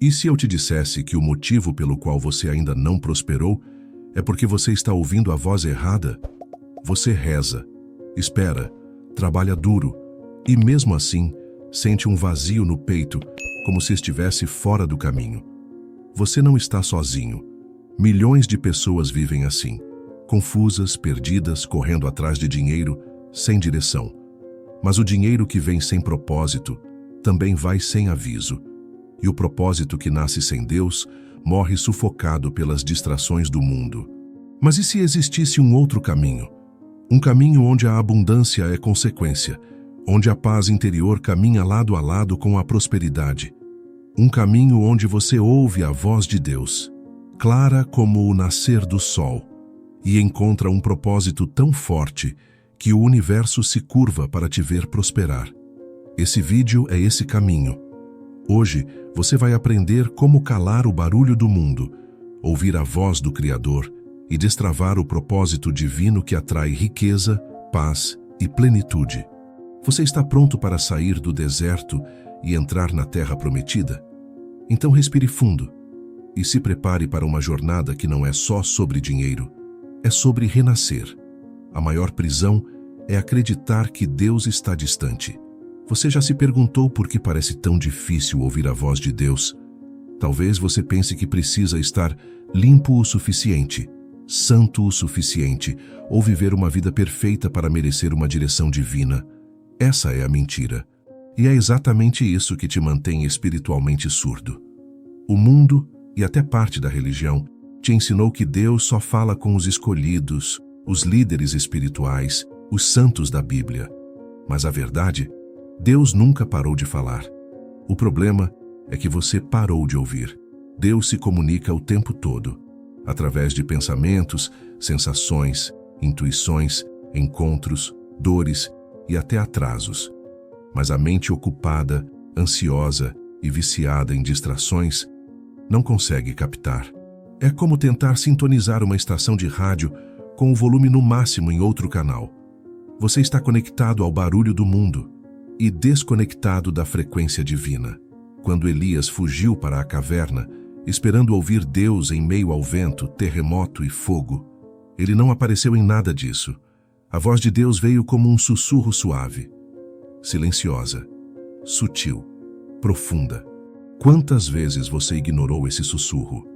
E se eu te dissesse que o motivo pelo qual você ainda não prosperou é porque você está ouvindo a voz errada? Você reza, espera, trabalha duro e, mesmo assim, sente um vazio no peito, como se estivesse fora do caminho. Você não está sozinho. Milhões de pessoas vivem assim, confusas, perdidas, correndo atrás de dinheiro, sem direção. Mas o dinheiro que vem sem propósito também vai sem aviso. E o propósito que nasce sem Deus morre sufocado pelas distrações do mundo. Mas e se existisse um outro caminho? Um caminho onde a abundância é consequência, onde a paz interior caminha lado a lado com a prosperidade. Um caminho onde você ouve a voz de Deus, clara como o nascer do sol, e encontra um propósito tão forte que o universo se curva para te ver prosperar. Esse vídeo é esse caminho. Hoje, você vai aprender como calar o barulho do mundo, ouvir a voz do Criador e destravar o propósito divino que atrai riqueza, paz e plenitude. Você está pronto para sair do deserto e entrar na terra prometida? Então respire fundo e se prepare para uma jornada que não é só sobre dinheiro, é sobre renascer. A maior prisão é acreditar que Deus está distante. Você já se perguntou por que parece tão difícil ouvir a voz de Deus? Talvez você pense que precisa estar limpo o suficiente, santo o suficiente, ou viver uma vida perfeita para merecer uma direção divina. Essa é a mentira. E é exatamente isso que te mantém espiritualmente surdo. O mundo, e até parte da religião, te ensinou que Deus só fala com os escolhidos, os líderes espirituais, os santos da Bíblia. Mas a verdade, Deus nunca parou de falar. O problema é que você parou de ouvir. Deus se comunica o tempo todo, através de pensamentos, sensações, intuições, encontros, dores e até atrasos. Mas a mente ocupada, ansiosa e viciada em distrações não consegue captar. É como tentar sintonizar uma estação de rádio com o volume no máximo em outro canal. Você está conectado ao barulho do mundo e desconectado da frequência divina. Quando Elias fugiu para a caverna, esperando ouvir Deus em meio ao vento, terremoto e fogo, ele não apareceu em nada disso. A voz de Deus veio como um sussurro suave, silenciosa, sutil, profunda. Quantas vezes você ignorou esse sussurro?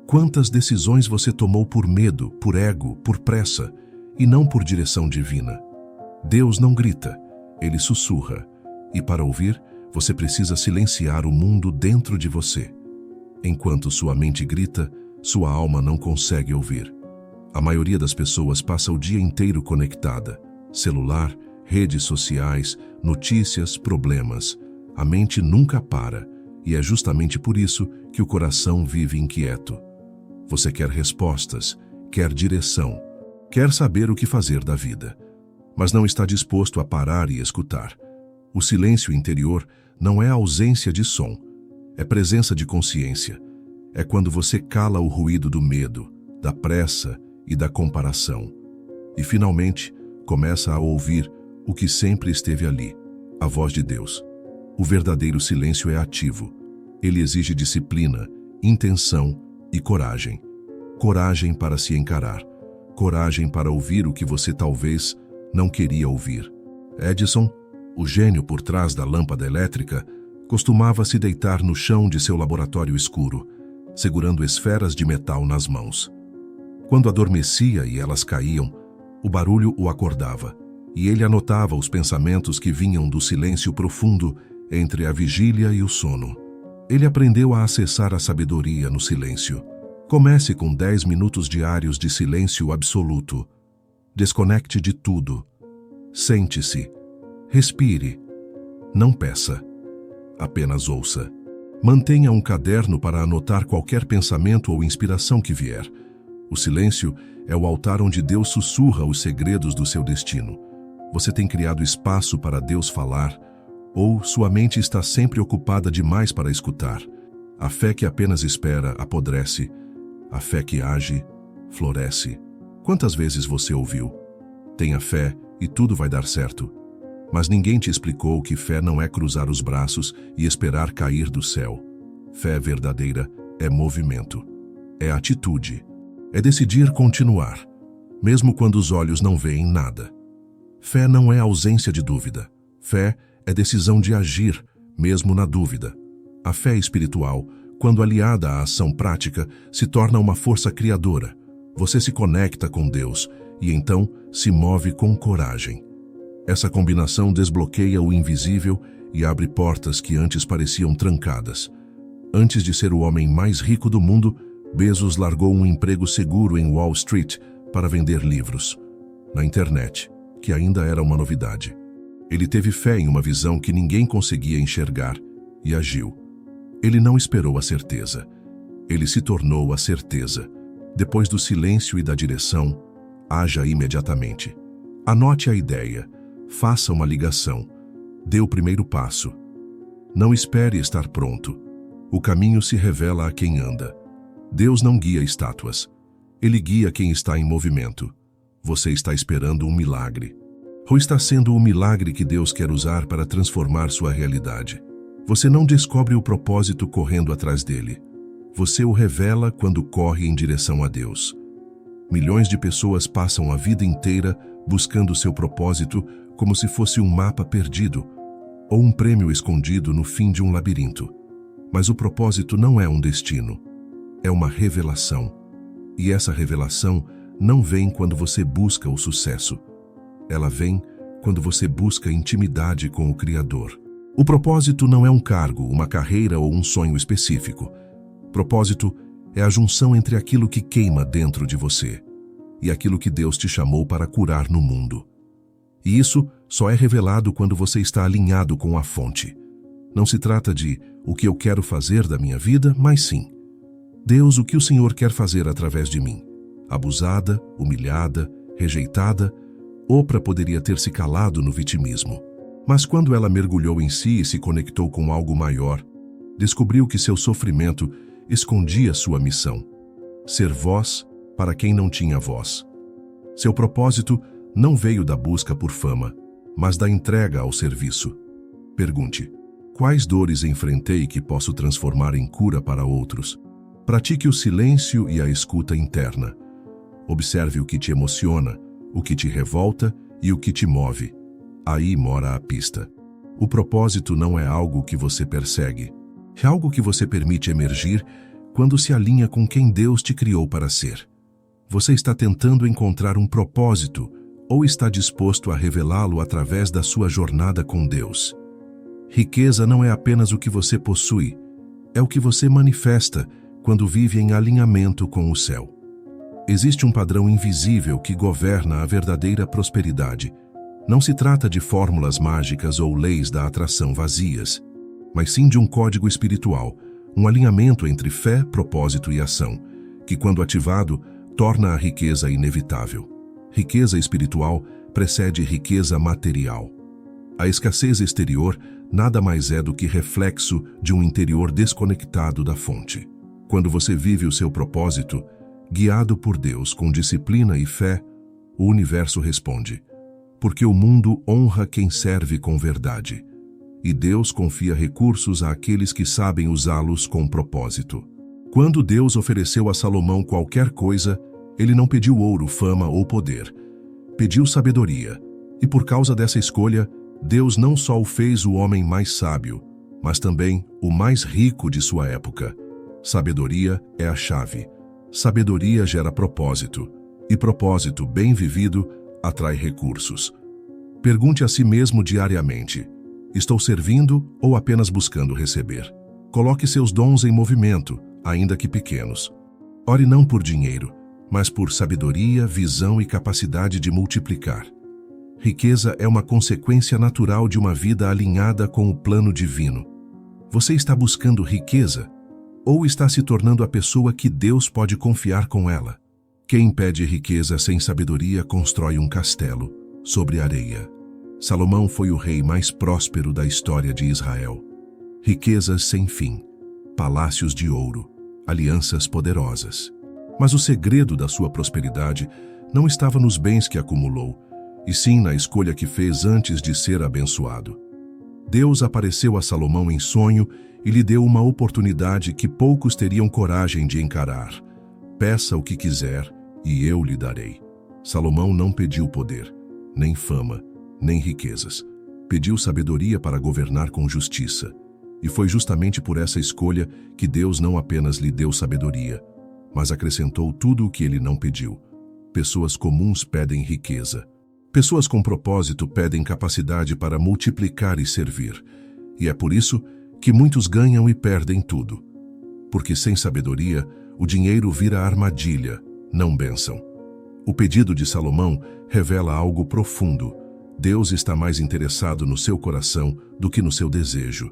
Quantas decisões você tomou por medo, por ego, por pressa, e não por direção divina? Deus não grita, ele sussurra. E para ouvir, você precisa silenciar o mundo dentro de você. Enquanto sua mente grita, sua alma não consegue ouvir. A maioria das pessoas passa o dia inteiro conectada. Celular, redes sociais, notícias, problemas. A mente nunca para, e é justamente por isso que o coração vive inquieto. Você quer respostas, quer direção, quer saber o que fazer da vida, mas não está disposto a parar e escutar. O silêncio interior não é ausência de som, é presença de consciência. É quando você cala o ruído do medo, da pressa e da comparação. E finalmente começa a ouvir o que sempre esteve ali, a voz de Deus. O verdadeiro silêncio é ativo. Ele exige disciplina, intenção e coragem. Coragem para se encarar. Coragem para ouvir o que você talvez não queria ouvir. Edison, o gênio por trás da lâmpada elétrica, costumava se deitar no chão de seu laboratório escuro, segurando esferas de metal nas mãos. Quando adormecia e elas caíam, o barulho o acordava, e ele anotava os pensamentos que vinham do silêncio profundo entre a vigília e o sono. Ele aprendeu a acessar a sabedoria no silêncio. Comece com 10 minutos diários de silêncio absoluto. Desconecte de tudo. Sente-se. Respire. Não peça. Apenas ouça. Mantenha um caderno para anotar qualquer pensamento ou inspiração que vier. O silêncio é o altar onde Deus sussurra os segredos do seu destino. Você tem criado espaço para Deus falar, ou sua mente está sempre ocupada demais para escutar? A fé que apenas espera apodrece. A fé que age, floresce. Quantas vezes você ouviu? Tenha fé e tudo vai dar certo. Mas ninguém te explicou que fé não é cruzar os braços e esperar cair do céu. Fé verdadeira é movimento, é atitude, é decidir continuar, mesmo quando os olhos não veem nada. Fé não é ausência de dúvida. Fé é decisão de agir, mesmo na dúvida. A fé espiritual, quando aliada à ação prática, se torna uma força criadora. Você se conecta com Deus e então se move com coragem. Essa combinação desbloqueia o invisível e abre portas que antes pareciam trancadas. Antes de ser o homem mais rico do mundo, Bezos largou um emprego seguro em Wall Street para vender livros. Na internet, que ainda era uma novidade. Ele teve fé em uma visão que ninguém conseguia enxergar e agiu. Ele não esperou a certeza. Ele se tornou a certeza. Depois do silêncio e da direção, haja imediatamente. Anote a ideia. Faça uma ligação. Dê o primeiro passo. Não espere estar pronto. O caminho se revela a quem anda. Deus não guia estátuas. Ele guia quem está em movimento. Você está esperando um milagre. Ou está sendo o milagre que Deus quer usar para transformar sua realidade. Você não descobre o propósito correndo atrás dele. Você o revela quando corre em direção a Deus. Milhões de pessoas passam a vida inteira buscando seu propósito como se fosse um mapa perdido ou um prêmio escondido no fim de um labirinto. Mas o propósito não é um destino, é uma revelação. E essa revelação não vem quando você busca o sucesso. Ela vem quando você busca intimidade com o Criador. O propósito não é um cargo, uma carreira ou um sonho específico. Propósito é a junção entre aquilo que queima dentro de você e aquilo que Deus te chamou para curar no mundo. E isso só é revelado quando você está alinhado com a fonte. Não se trata de o que eu quero fazer da minha vida, mas sim, Deus, o que o Senhor quer fazer através de mim? Abusada, humilhada, rejeitada, Oprah poderia ter se calado no vitimismo. Mas quando ela mergulhou em si e se conectou com algo maior, descobriu que seu sofrimento escondia sua missão: ser voz para quem não tinha voz. Seu propósito não veio da busca por fama, mas da entrega ao serviço. Pergunte: quais dores enfrentei que posso transformar em cura para outros? Pratique o silêncio e a escuta interna. Observe o que te emociona, o que te revolta e o que te move. Aí mora a pista. O propósito não é algo que você persegue. É algo que você permite emergir quando se alinha com quem Deus te criou para ser. Você está tentando encontrar um propósito ou está disposto a revelá-lo através da sua jornada com Deus? Riqueza não é apenas o que você possui, é o que você manifesta quando vive em alinhamento com o céu. Existe um padrão invisível que governa a verdadeira prosperidade. Não se trata de fórmulas mágicas ou leis da atração vazias, mas sim de um código espiritual, um alinhamento entre fé, propósito e ação, que, quando ativado, torna a riqueza inevitável. Riqueza espiritual precede riqueza material. A escassez exterior nada mais é do que reflexo de um interior desconectado da fonte. Quando você vive o seu propósito, guiado por Deus com disciplina e fé, o universo responde. Porque o mundo honra quem serve com verdade, e Deus confia recursos àqueles que sabem usá-los com propósito. Quando Deus ofereceu a Salomão qualquer coisa, ele não pediu ouro, fama ou poder. Pediu sabedoria, e por causa dessa escolha, Deus não só o fez o homem mais sábio, mas também o mais rico de sua época. Sabedoria é a chave. Sabedoria gera propósito, e propósito bem vivido atrai recursos. Pergunte a si mesmo diariamente: estou servindo ou apenas buscando receber? Coloque seus dons em movimento, ainda que pequenos. Ore não por dinheiro, mas por sabedoria, visão e capacidade de multiplicar. Riqueza é uma consequência natural de uma vida alinhada com o plano divino. Você está buscando riqueza ou está se tornando a pessoa que Deus pode confiar com ela? Quem pede riqueza sem sabedoria constrói um castelo sobre areia. Salomão foi o rei mais próspero da história de Israel. Riquezas sem fim, palácios de ouro, alianças poderosas. Mas o segredo da sua prosperidade não estava nos bens que acumulou, e sim na escolha que fez antes de ser abençoado. Deus apareceu a Salomão em sonho e lhe deu uma oportunidade que poucos teriam coragem de encarar. Peça o que quiser e eu lhe darei. Salomão não pediu poder, nem fama, nem riquezas. Pediu sabedoria para governar com justiça. E foi justamente por essa escolha que Deus não apenas lhe deu sabedoria, mas acrescentou tudo o que ele não pediu. Pessoas comuns pedem riqueza. Pessoas com propósito pedem capacidade para multiplicar e servir. E é por isso que muitos ganham e perdem tudo. Porque sem sabedoria, o dinheiro vira armadilha, não bênção. O pedido de Salomão revela algo profundo. Deus está mais interessado no seu coração do que no seu desejo.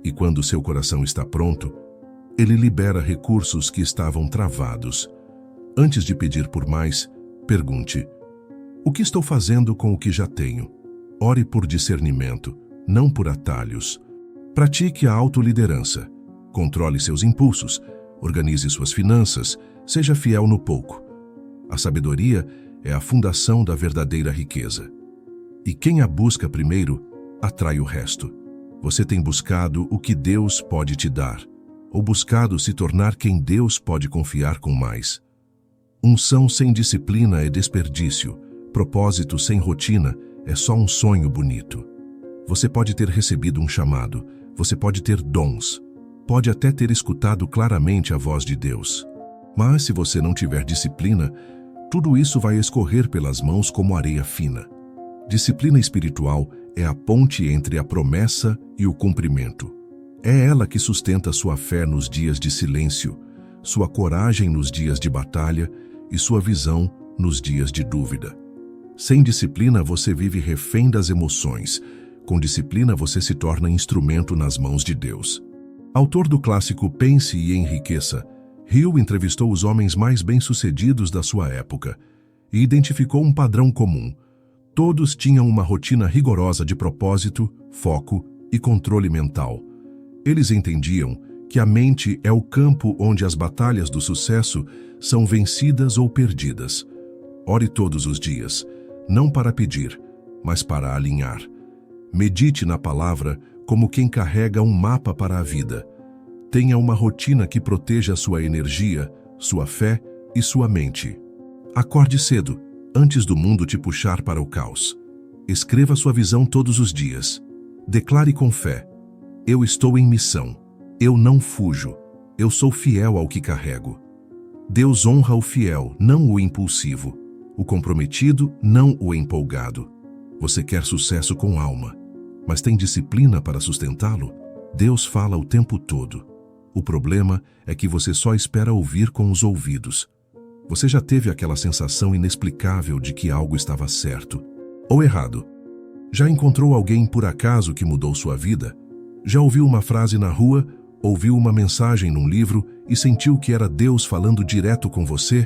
E quando seu coração está pronto, ele libera recursos que estavam travados. Antes de pedir por mais, pergunte: o que estou fazendo com o que já tenho? Ore por discernimento, não por atalhos. Pratique a autoliderança. Controle seus impulsos. Organize suas finanças. Seja fiel no pouco. A sabedoria é a fundação da verdadeira riqueza. E quem a busca primeiro, atrai o resto. Você tem buscado o que Deus pode te dar, ou buscado se tornar quem Deus pode confiar com mais. Unção sem disciplina é desperdício. Propósito sem rotina é só um sonho bonito. Você pode ter recebido um chamado, você pode ter dons, pode até ter escutado claramente a voz de Deus. Mas se você não tiver disciplina, tudo isso vai escorrer pelas mãos como areia fina. Disciplina espiritual é a ponte entre a promessa e o cumprimento. É ela que sustenta sua fé nos dias de silêncio, sua coragem nos dias de batalha e sua visão nos dias de dúvida. Sem disciplina, você vive refém das emoções. Com disciplina, você se torna instrumento nas mãos de Deus. Autor do clássico Pense e Enriqueça, Hill entrevistou os homens mais bem-sucedidos da sua época e identificou um padrão comum. Todos tinham uma rotina rigorosa de propósito, foco e controle mental. Eles entendiam que a mente é o campo onde as batalhas do sucesso são vencidas ou perdidas. Ore todos os dias, não para pedir, mas para alinhar. Medite na palavra como quem carrega um mapa para a vida. Tenha uma rotina que proteja sua energia, sua fé e sua mente. Acorde cedo, antes do mundo te puxar para o caos. Escreva sua visão todos os dias. Declare com fé: eu estou em missão. Eu não fujo. Eu sou fiel ao que carrego. Deus honra o fiel, não o impulsivo. O comprometido, não o empolgado. Você quer sucesso com alma, mas tem disciplina para sustentá-lo? Deus fala o tempo todo. O problema é que você só espera ouvir com os ouvidos. Você já teve aquela sensação inexplicável de que algo estava certo ou errado? Já encontrou alguém por acaso que mudou sua vida? Já ouviu uma frase na rua, ouviu uma mensagem num livro e sentiu que era Deus falando direto com você?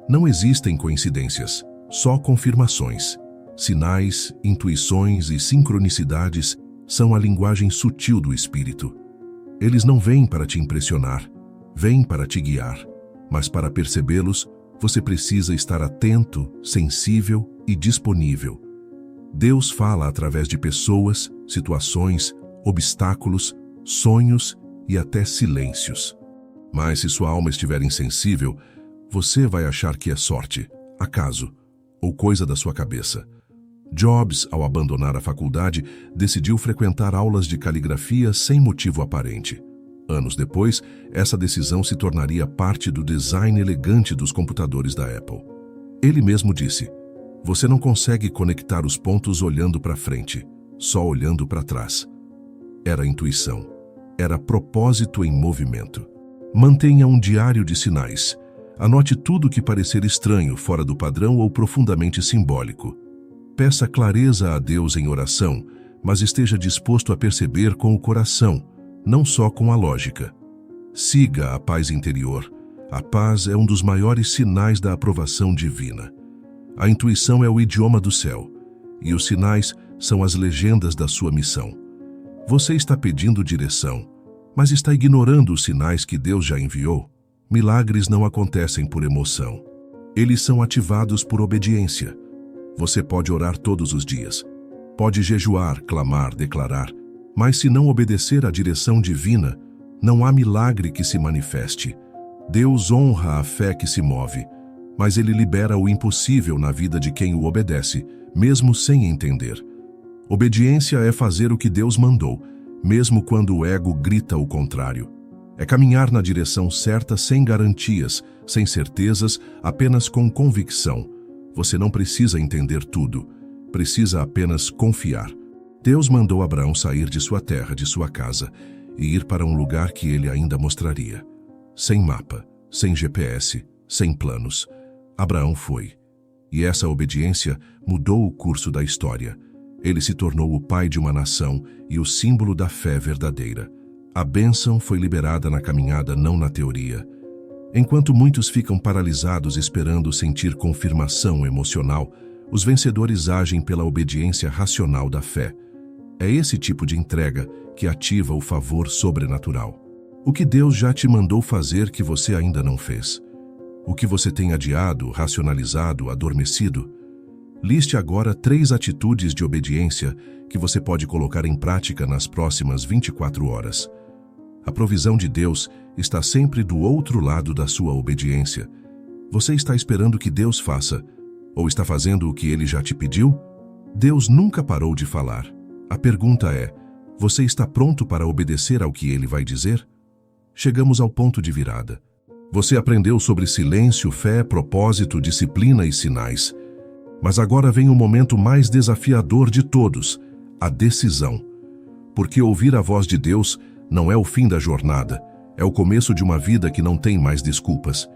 Não existem coincidências, só confirmações. Sinais, intuições e sincronicidades são a linguagem sutil do Espírito. Eles não vêm para te impressionar, vêm para te guiar. Mas para percebê-los, você precisa estar atento, sensível e disponível. Deus fala através de pessoas, situações, obstáculos, sonhos e até silêncios. Mas se sua alma estiver insensível, você vai achar que é sorte, acaso ou coisa da sua cabeça. Jobs, ao abandonar a faculdade, decidiu frequentar aulas de caligrafia sem motivo aparente. Anos depois, essa decisão se tornaria parte do design elegante dos computadores da Apple. Ele mesmo disse: você não consegue conectar os pontos olhando para frente, só olhando para trás. Era intuição. Era propósito em movimento. Mantenha um diário de sinais. Anote tudo que parecer estranho, fora do padrão ou profundamente simbólico. Peça clareza a Deus em oração, mas esteja disposto a perceber com o coração, não só com a lógica. Siga a paz interior. A paz é um dos maiores sinais da aprovação divina. A intuição é o idioma do céu, e os sinais são as legendas da sua missão. Você está pedindo direção, mas está ignorando os sinais que Deus já enviou. Milagres não acontecem por emoção. Eles são ativados por obediência. Você pode orar todos os dias. Pode jejuar, clamar, declarar, Mas se não obedecer à direção divina, não há milagre que se manifeste. Deus honra a fé que se move, mas Ele libera o impossível na vida de quem o obedece, mesmo sem entender. Obediência é fazer o que Deus mandou, mesmo quando o ego grita o contrário. É caminhar na direção certa sem garantias, sem certezas, apenas com convicção. Você não precisa entender tudo, precisa apenas confiar. Deus mandou Abraão sair de sua terra, de sua casa, e ir para um lugar que ele ainda mostraria. Sem mapa, sem GPS, sem planos, Abraão foi. E essa obediência mudou o curso da história. Ele se tornou o pai de uma nação e o símbolo da fé verdadeira. A bênção foi liberada na caminhada, não na teoria. Enquanto muitos ficam paralisados esperando sentir confirmação emocional, os vencedores agem pela obediência racional da fé. É esse tipo de entrega que ativa o favor sobrenatural. O que Deus já te mandou fazer que você ainda não fez? O que você tem adiado, racionalizado, adormecido? Liste agora 3 atitudes de obediência que você pode colocar em prática nas próximas 24 horas. A provisão de Deus está sempre do outro lado da sua obediência. Você está esperando que Deus faça, ou está fazendo o que Ele já te pediu? Deus nunca parou de falar. A pergunta é, você está pronto para obedecer ao que Ele vai dizer? Chegamos ao ponto de virada. Você aprendeu sobre silêncio, fé, propósito, disciplina e sinais. Mas agora vem o momento mais desafiador de todos, a decisão. Porque ouvir a voz de Deus não é o fim da jornada, é o começo de uma vida que não tem mais desculpas.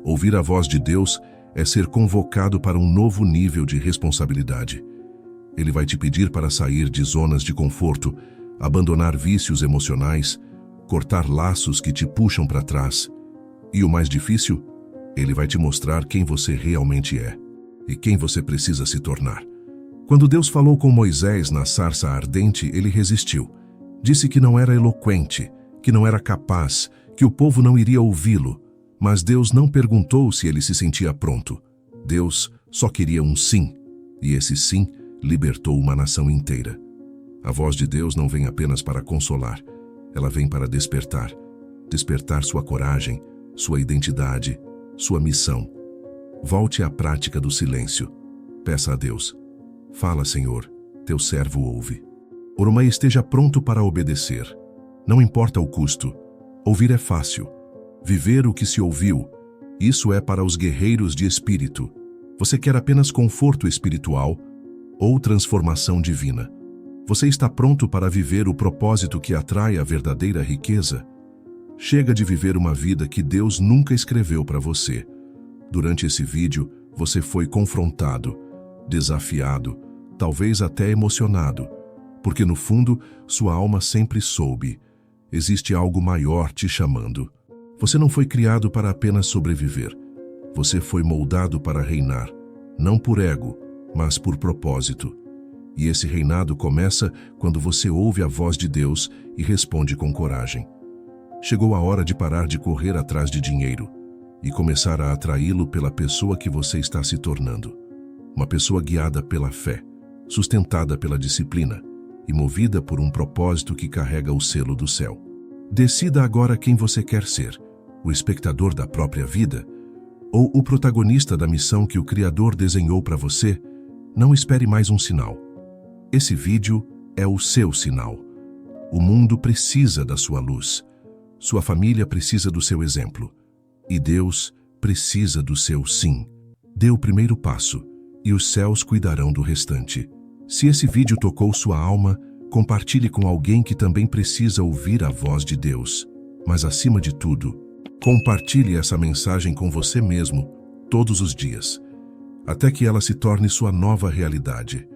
Ouvir a voz de Deus é ser convocado para um novo nível de responsabilidade. Ele vai te pedir para sair de zonas de conforto, abandonar vícios emocionais, cortar laços que te puxam para trás. E o mais difícil, Ele vai te mostrar quem você realmente é e quem você precisa se tornar. Quando Deus falou com Moisés na sarça ardente, ele resistiu. Disse que não era eloquente, que não era capaz, que o povo não iria ouvi-lo. Mas Deus não perguntou se ele se sentia pronto. Deus só queria um sim, e esse sim libertou uma nação inteira. A voz de Deus não vem apenas para consolar, ela vem para despertar. Despertar sua coragem, sua identidade, sua missão. Volte à prática do silêncio. Peça a Deus. Fala, Senhor, teu servo ouve. Oromai, esteja pronto para obedecer. Não importa o custo. Ouvir é fácil. Viver o que se ouviu, isso é para os guerreiros de espírito. Você quer apenas conforto espiritual ou transformação divina? Você está pronto para viver o propósito que atrai a verdadeira riqueza? Chega de viver uma vida que Deus nunca escreveu para você. Durante esse vídeo, você foi confrontado, desafiado, talvez até emocionado, porque no fundo, sua alma sempre soube. Existe algo maior te chamando. Você não foi criado para apenas sobreviver. Você foi moldado para reinar, não por ego, mas por propósito. E esse reinado começa quando você ouve a voz de Deus e responde com coragem. Chegou a hora de parar de correr atrás de dinheiro e começar a atraí-lo pela pessoa que você está se tornando. Uma pessoa guiada pela fé, sustentada pela disciplina e movida por um propósito que carrega o selo do céu. Decida agora quem você quer ser, o espectador da própria vida ou o protagonista da missão que o Criador desenhou para você. Não espere mais um sinal. Esse vídeo é o seu sinal. O mundo precisa da sua luz. Sua família precisa do seu exemplo. E Deus precisa do seu sim. Dê o primeiro passo e os céus cuidarão do restante. Se esse vídeo tocou sua alma, compartilhe com alguém que também precisa ouvir a voz de Deus. Mas acima de tudo, compartilhe essa mensagem com você mesmo todos os dias, até que ela se torne sua nova realidade.